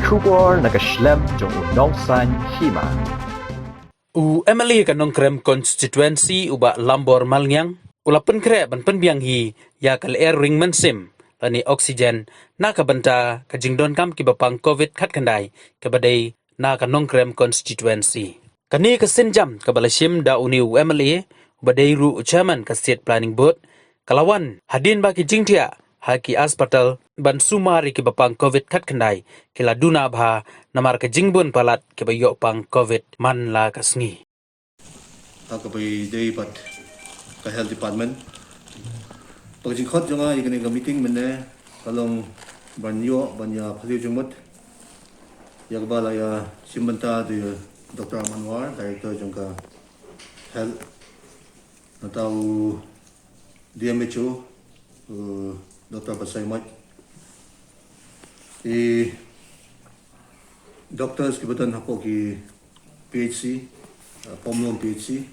Kubor nakaslem jong unongsan Hima. Emily ka Nongkrem constituency uba lambor malnyang ula Pynkrem ban Pynbiang hi ya kal air ring mensim lani oxygen na ka banta ka jingdon kam Kiba pang COVID khat kandai ka badai na ka Nongkrem constituency kani ka sinjam ka balashim da uni Emily badai ru chairman ka state planning board kalawan hadin ba ki jingtia haki hospital ban sumari Kiba pang COVID khat kandai kila duna bha namar ka jingbun palat Kiba yo pang COVID man la kasngi Akapai day pat ka health department pagjingkhot jonga igani ka meeting mene kalong banyo banya phali jungmat yagbala ya simbanta de Dr. Manwar director jongka health natau DMHO Dr. Basaimat doctors kibatan hapo ki PHC Pomlong PHC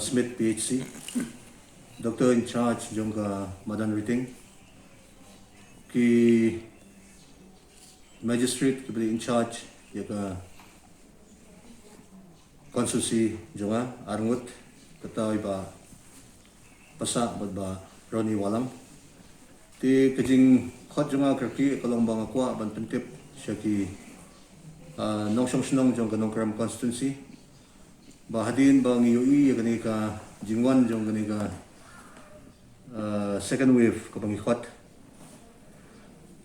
Smith PHC Doctor in charge jongka Madan Riting ki magistrate ki in charge yaka consulcy jonga Arngut kata iba pasa ba Ronnie Walang ti kajing khot jonga kraki kalong bang akwa ban pentip syaki nongshong jongka Nongkrem constituency bahadin bang UI gani ka jingwan jong gani ka second wave ka bang ikhot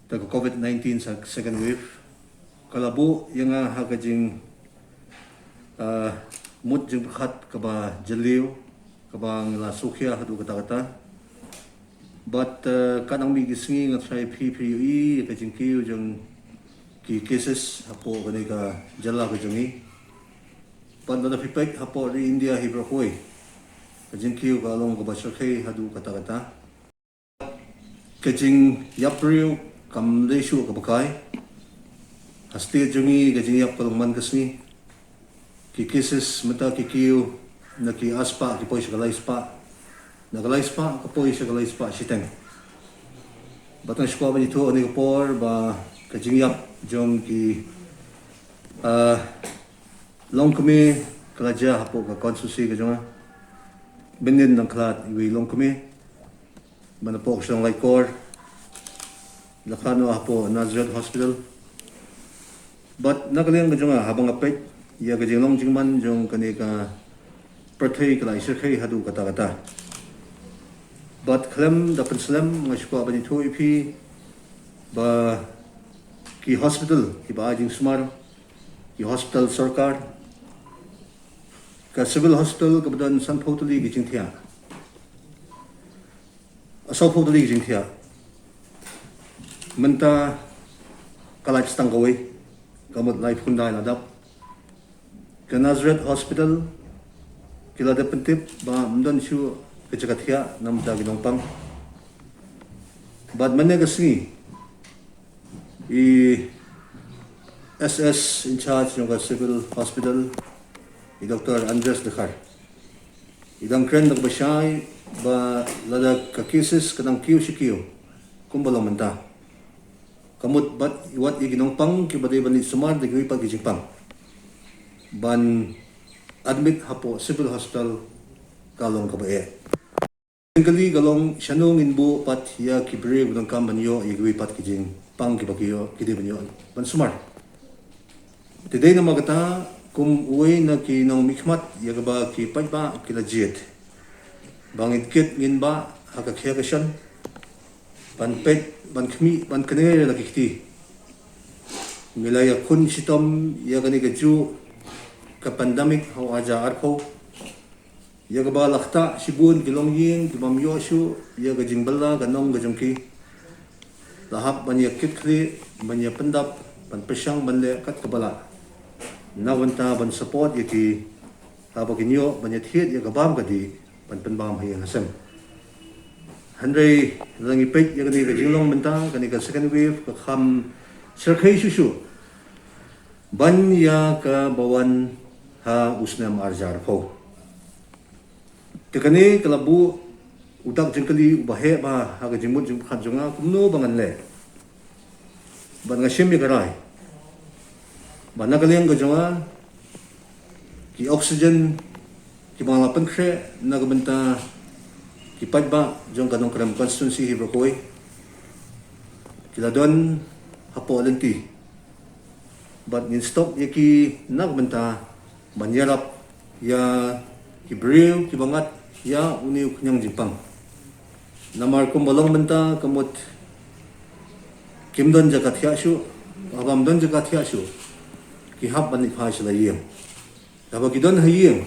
ta COVID-19 sa second wave kalabu yang ha ka jing mut jing khat ka ba jaliw ka bang la sukhya hadu kata but kanang mi gisngi nga try PPUI ka jing kiu jong ki cases hapo gani ka jala ka jongi Pandana pipek hapo di India hibrokoi. Kajing kiu kalong kabasakay hadu kata-kata. Kajing yapriu kam leishu kabakay. Hasti jungi kajing yap kalong man kasni. Kikisis mata kikiu na ki aspa kipoy siya kalay spa. Nakalay spa kapoy siya kalay spa siteng. Batang sikuwa ba nito ani kapor ba kajing yap jong ki long kami kelaja hapo ka konstitusi ka jonga benin ng klat iwi long kami manapok siyang Lyer lakano hapo Nazareth Hospital but nakaling ka jonga habang apet ya ka jing long jingman jong kani ka pertay kala isakay hadu kata but klem dapat slam ngashko ba nito ipi ba ki hospital iba ajing smar ki hospital sarkar ka civil hospital kemudian san potoli gijing thia asal potoli gijing thia menta kalaj stangawai kamut life hundai ladap ka Nazareth Hospital kila de pentip ba mdan shu kechakathia nam da ginongpang bad mane gasngi SS in charge ng civil hospital Dr. Andres Dekar. Nongkrem nagbasyay ba lada ka cases kanang kiyo si kiyo kumbalang manta. Kamut bat iwat iginongpang kibaday banit sumar dagwi pag gijingpang. Ban admit hapo civil hospital kalong kabae. Kali galong syanong inbo pat ya kibre ng kambanyo igwi pat gijing pang kibakiyo kidibanyo ban sumar. Today na magata kum uwi na ki nong mikmat yagaba ki pajba kila jet bangit kit ngin ba hakakya kasyan ban pet ban kmi ban kanere la kikti milaya kun sitom yagani ka ju ka pandemic ho aja arko yagaba lakta sibun kilong yin kimam yoshu yaga jingbala ganong gajongki lahap ban yakit kli ban yapendap ban pesyang ban le kat kabala nawanta ban support yaki habaginyo ban yathit yagabam kadi ban penbam hayang hasem handrei langi pek yagani ka jinglong mentang kani ka second wave ka kham sarkai shushu ban ya ka bawan ha usnam arjar pho tekani kalabu udak jengkali ubahe ba ha ka jimut jing khat jonga kumno bangan le ban ngashim ya karai ban nakaliang ka jawa ki oxygen ki mga pankre nagbenta ki padba jong kanong kram constituency hibrokoy kila don hapo lenti but in stop yaki nagbenta banyarap ya ki brew ki bangat ya uniu kanyang jipang namar kumbalong benta kamot kimdon jakat hiasyu abam don jakat hiasyu ki hab ban ikha sila yeng daba ki don hayeng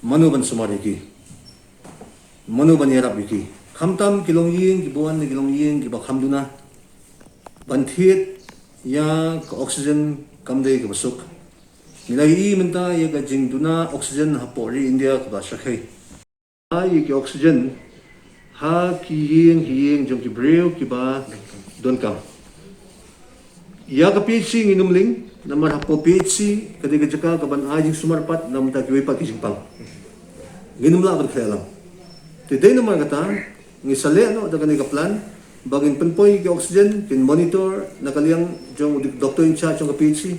manu ban sumari ki manu ban yarap ki khamtam kilong yeng ki buan ni kilong yeng ki bakham duna ban thiet ya ka oxygen kamdei ka basuk nilai menta ya ka jing duna oxygen hapori India ka basakhay ai ki oxygen ha ki yeng jong ki brew ki ba don kam ya ka PHC nginumling namar hapo PHC kadiga jaka ka ban ajing sumarpat namta ki wipa ki jingpang ginumla ban khayalam today namar kata ngisale ano daga ni ka plan bagin penpoy ki oxygen kin monitor nakaliang jong doctor in charge jong ka PHC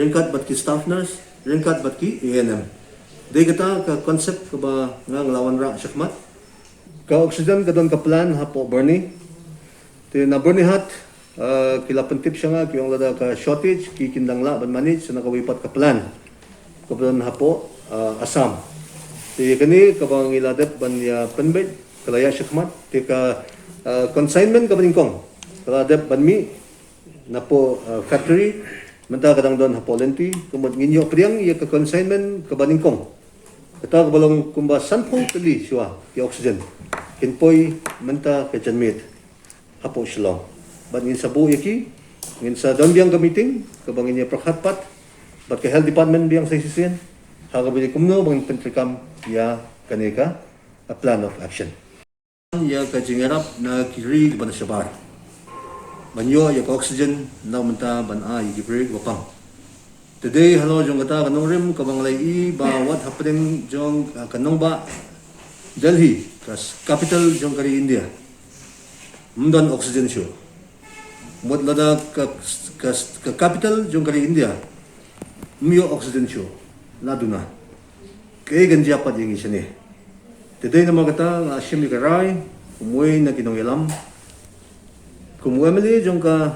ringkat bat ki staff nurse ringkat bat ki ANM day kata ka concept ka ba nga nglawan ra syakmat ka oxygen ka don ka plan hapo Bernie te na Bernie hat kila pentip siya nga kiyong lada ka shortage ki kindangla ban manage sa nakawipat ka plan ka don hapo Assam te kani ka bang iladep ban ya Pynbiang kalaya syakmat te ka consignment ka baningkong kaladep ban mi napo factory menta kadang don hapo lenti kumot nginyo priang ya ka consignment ka baningkong kata balong kumba sanpo tali siwa ki oxygen kinpoy menta ka janmit hapo silong ban ngin sabu yaki ngin sa don biang ka meeting ka bangin ya prakhatpat bat ka health department biang sa sisian haga bili kumno bangin pentrikam ya kaneka a plan of action ya ka jingarap na kiri ban sabar banyo ya ka oxygen na menta ban a yigibrig wapang today hello jong kata Nongkrem kabanglay ba what happening jong kanong ba Delhi kas capital jong kari India mundon oxygen show mot lada ka capital jong kari India mio oxygen show laduna kay ganja pa yung isa ni today na magata nga asyam ni karay umuwi na kinongilam kumuwi mali jong ka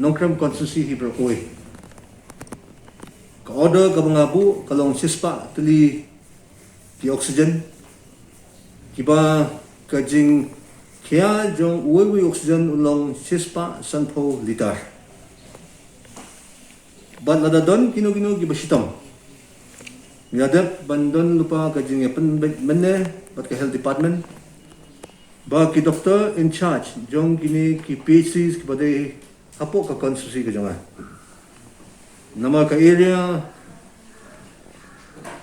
Nongkrem constituency hibrokoy ka order ka mga bu kalong sispa tuli ki oxygen kiba ka jing kaya jong uwi oxygen ulong sispa sanpo litar ban nada don kino kiba sitong Ngadap bandon lupa ka jing yapan mene bat ka health department ba ki doctor in charge jong kini ki PHCs ki badai hapo ka constituency ka jonga nama ka area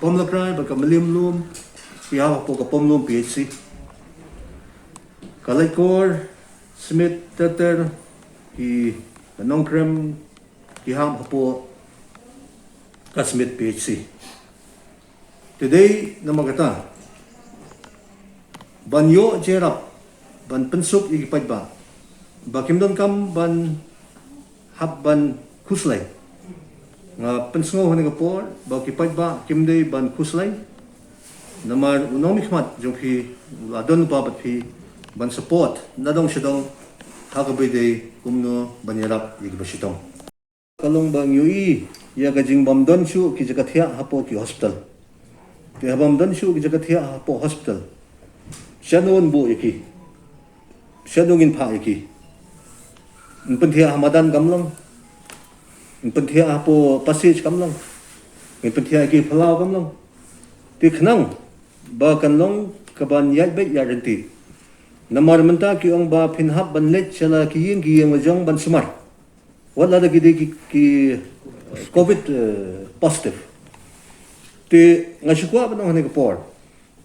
pomlakray ba ka malimlum ki hapo ka pomlum PHC Kalaykor Smith Teter ki Nongkrem ki hapo ka Smith PHC today na magata banyo jerap ban pensuk igipad ba bakimdon kam ban habban kuslay nga pensngo hone kapor bakipad ba kimday ban kuslay namar unong mikmat jonghi adon papat phi ban support nadong sidong hakabide kumno banyarap igibasitong kalong bang yui ya gajing bamdon shu ki jakathia hapo ki hospital te habam dan shu jagathia po hospital shanon bu yaki shanongin pha yaki penthia hamadan kamlong penthia po passage kamlong penthia ki phalau kamlong ti khnang ba kanlong kaban yat be yarenti namar menta ki ong ba phinhap ban let chala ki yeng jong ban sumar wala da ki COVID positive ti ngasukwa pa nang hanigapor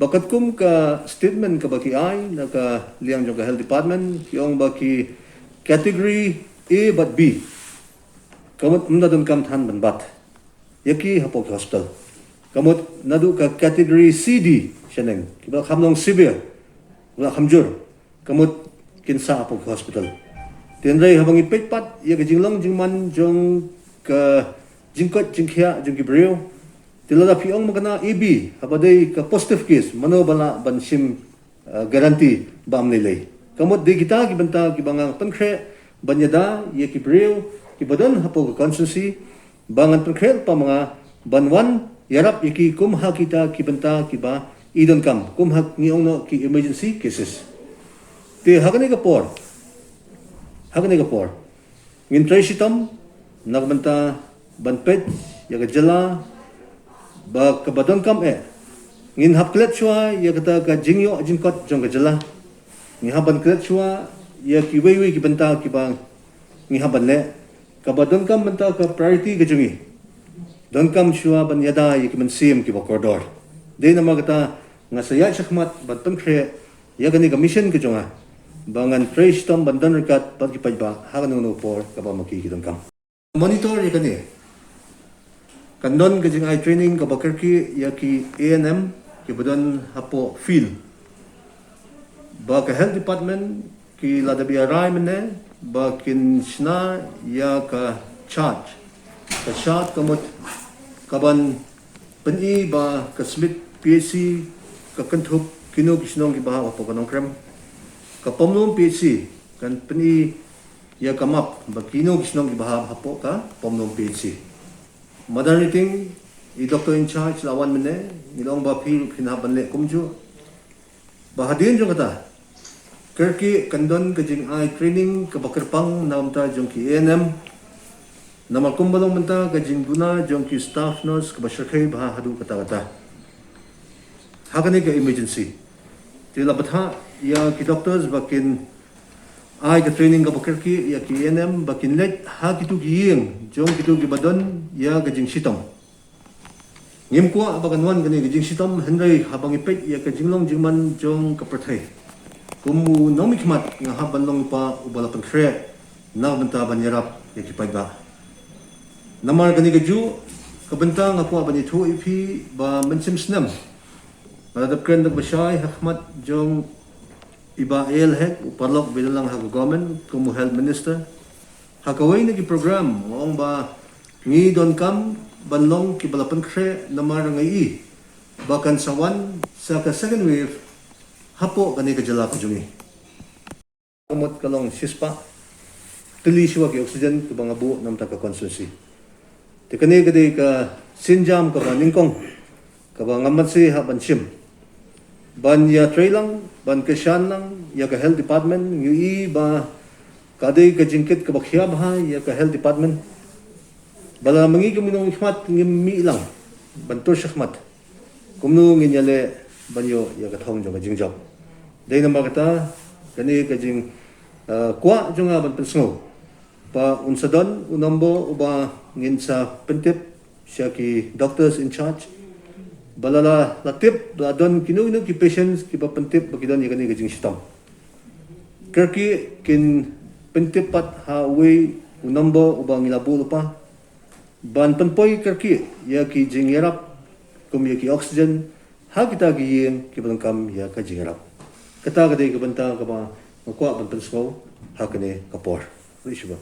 bakat kum ka statement ka baki ay naka liang jong ka health department yung baki category A but B kamot mnadon kam than ban bat yaki hapo ki hospital kamot nadu ka category CD siyaneng kiba kamlong severe wala kamjur kamot kinsa hapo ki hospital Tenrai habang ipet pat ya ke jinglang jingman jong ke jingkot jingkhia jong gibreu. Tilada piong magana EB habadai ke positive case mano bala ban sim garanti bam nilai. Kamot di kita kibanta kibangang penkre banyada ya kibreu kibadan hapo ke constituency bangan penkre pa mga banwan yarap yaki kumha kita kibanta kiba idon kam kumha ngiong no ki emergency cases. Te hagani ka por ngin tray sitam nagbanta banpet ya jala ba kabadon kam ngin hapklet chua ya kata ka jingyo jingkot jong jala ngi haban klet chua ya ki weiwi ki banta ki bang ngi haban le kabadon kam banta ka priority ka jungi don kam chua ban yada ya ki man sim ki ba corridor de na magata nga saya chakmat ban pemkre ya gani ka mission ka jonga bangan trace tom bandan rekat pag ki pajba hagan no por ka ba makikidon kam monitor ya kani kandon ka jing ai training ka bakar ki ya ki ANM ki badan hapo field ba ka health department ki ladabi arai mene ba kin shna ya ka charge ka shot kamot kaban peni ba ka smith PhD ka kanthuk kino kisnong ki baha po ka Nongkrem ka pomnom PhD kan peni ya kamap ba kino kisnong ki baha hapo ka pomnom PhD modern thing i doctor in charge lawan mene nilong ba phil khinaban le kumju bahadin jong kata kerki kandon ka jing ai training ka bakarpang namta jong ki ANM namal kumbalong menta ka jing guna jong ki staff nurse ka basharkai bah hadu kata kata hakani ka emergency tila batha ya ki doctors bakin ai ka training ka bakarki ya ki ANM bakin let ha kitu giyeng jong kitu gibadon ya ka jing sitam ngim kwa baganwan kani ka jing sitam henry habang ipet ya ka jinglong jingman jong ka prathai kumu nomikmat nga haban long pa ubala pangkre na banta banyarap ya ki pagba namar kani ka ju kabanta nga kwa bani thu ipi ba mensim snam Madadap kren nagbasay hakmat jong iba hek uparlok bilang hag government kumu health minister hakaway nagi program ong ba ngi don kam banlong kibalapan kre namar ngai bakan sawan sa ka second wave hapo kani ka jala kujungi kumot kalong sispa tili siwa ki oxygen kubang abu nam ta ka constituency tikani kadi ka sinjam ka ba ningkong ka ba ngamat si haban sim ban ya trailang ban keshan lang ya ka health department ui ba kadai ka jingkit ka bakhya ba ya ka health department bala mangi kuminong hmat ngimi lang ban to shakmat kumnu nginyale banyo ya ka thong jong ka jingjob dai na magata kani ka jing kwa jonga ban pensngo pa unsadon unombo uba ngin sa pentip siya ki doctors in charge balala latip don kinu ki patients ki papantip bakidon yakani gajing sitam kerki kin pentip pat ha we unambo ubang ilabu pa ban panpoy kerki ya ki jingerap kum ya ki oxygen ha kita gi ki bangkam ya ka jingerap kata kadai ka banta ka ba makwa ban pensgo ha kane kapor rishiba